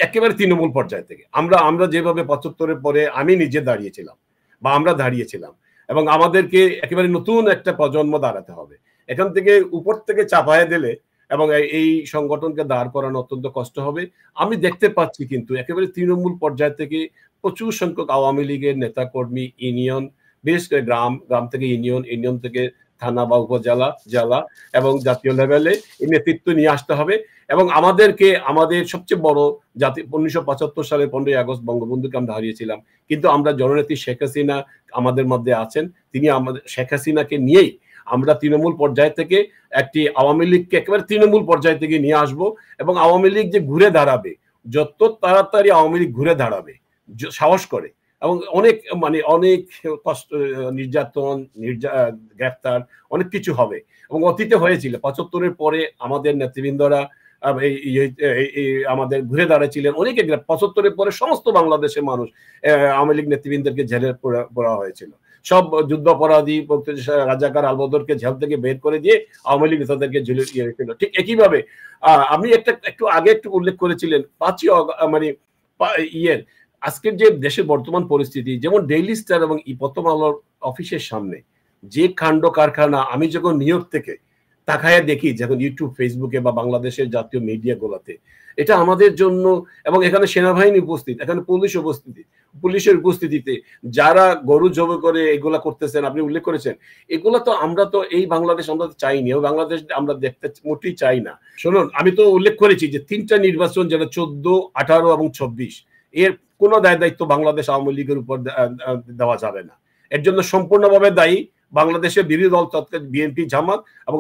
একেবারে তৃণমূল পর্যায় থেকে আমরা আমরা যেভাবে ৭৫-এর পরে আমি নিজে দাঁড়িয়েছিলাম বা আমরা দাঁড়িয়েছিলাম, এবং আমাদেরকে একেবারে নতুন একটা প্রজন্ম দাঁড়াতে হবে। এখান থেকে উপর থেকে চাপায়ে দিলে এবং এই সংগঠনকে দাঁড় করানো অত্যন্ত কষ্ট হবে। আমি দেখতে পাচ্ছি কিন্তু একেবারে তৃণমূল পর্যায় থেকে প্রচুর সংখ্যক আওয়ামী লীগের নেতাকর্মী, ইউনিয়ন, বিশেষ করে গ্রাম, গ্রাম থেকে ইউনিয়ন, ইউনিয়ন থেকে থানা বা উপজেলা, জেলা এবং জাতীয় লেভেলে এই নেতৃত্ব নিয়ে আসতে হবে। এবং আমাদেরকে আমাদের সবচেয়ে বড় জাতি ১৯৭৫ সালের ১৫ই আগস্ট বঙ্গবন্ধুকে আমরা হারিয়েছিলাম। কিন্তু আমরা জননেত্রী শেখ হাসিনা আমাদের মধ্যে আছেন। তিনি আমাদের শেখ হাসিনাকে নিয়েই আমরা তৃণমূল পর্যায় থেকে একটি আওয়ামী লীগকে একেবারে তৃণমূল পর্যায় থেকে নিয়ে আসব, এবং আওয়ামী লীগ যে ঘুরে দাঁড়াবে, যত তাড়াতাড়ি আওয়ামী লীগ ঘুরে দাঁড়াবে সাহস করে, এবং অনেক মানে অনেক কষ্ট, নির্যাতন, গ্রেফতার, অনেক কিছু হবে। এবং অতীতে হয়েছিল ৭৫-এর পরে আমাদের নেতৃবৃন্দরা আমাদের ঘুরে দাঁড়িয়েছিলেন অনেকে। ৭৫-এর পরে সমস্ত বাংলাদেশের মানুষ আওয়ামী লীগ নেতৃবৃন্দকে জেলে পড়া হয়েছিল। সব যুদ্ধাপরাধী রাজাকার আলবদরকে জেল থেকে বের করে দিয়ে আওয়ামী লীগ নেতাদেরকে জেলে হয়েছিল। ঠিক একইভাবে আপনি একটু আগে একটু উল্লেখ করেছিলেন ৫ই মানে ইয়ের আজকের যে দেশের বর্তমান পরিস্থিতি, যেমন ডেইলি স্টার এবং প্রথম আলোর অফিসের সামনে যে কাণ্ড কারখানা, আমি যখন নিউ ইয়র্ক থেকে তাকায় দেখি, যখন ইউটিউব, ফেসবুকে বা বাংলাদেশের জাতীয় মিডিয়া গুলাতে, এটা আমাদের জন্য, এবং এখানে সেনাবাহিনী উপস্থিত, এখানে পুলিশের উপস্থিতিতে যারা গরু জবে করে এগুলা করতেছেন, আপনি উল্লেখ করেছেন, এগুলা তো আমরা তো এই বাংলাদেশ আমরা চাইনি, এবং বাংলাদেশ আমরা দেখতে মোটেই চাই না। শুনুন, আমি তো উল্লেখ করেছি যে ৩টা নির্বাচন, যেটা ১৪, ১৮ এবং ২৪, এর কোন দায়িত্ব বাংলাদেশ আওয়ামী লীগের উপর দেওয়া যাবে না। এর জন্য সম্পূর্ণভাবে দায়ী বাংলাদেশের বিরোধী দল বিএনপি, জামাত, এবং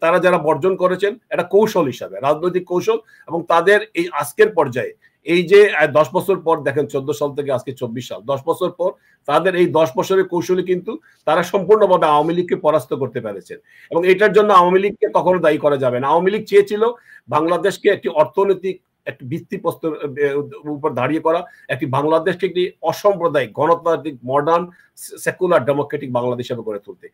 তারা যারা বর্জন করেছেন, এটা কৌশল হিসাবে, রাজনৈতিক কৌশল। এবং তাদের এই আজকের পর্যায়ে এই যে ১০ বছর পর দেখেন, ১৪ সাল থেকে আজকে ২৪ সাল, ১০ বছর পর তাদের এই ১০ বছরের কৌশলে কিন্তু তারা সম্পূর্ণভাবে আওয়ামী লীগকে পরাস্ত করতে পেরেছেন। এবং এটার জন্য আওয়ামী লীগকে কখনো দায়ী করা যাবে না। আওয়ামী লীগ চেয়েছিল বাংলাদেশকে একটি অর্থনৈতিক একটি ভিত্তিপ্রস্তর উপর দাঁড়িয়ে করা, একটি বাংলাদেশকে একটি অসাম্প্রদায়িক, গণতান্ত্রিক, মডার্ন, সেকুলার, ডেমোক্রেটিক বাংলাদেশ হিসেবে গড়ে তুলতে।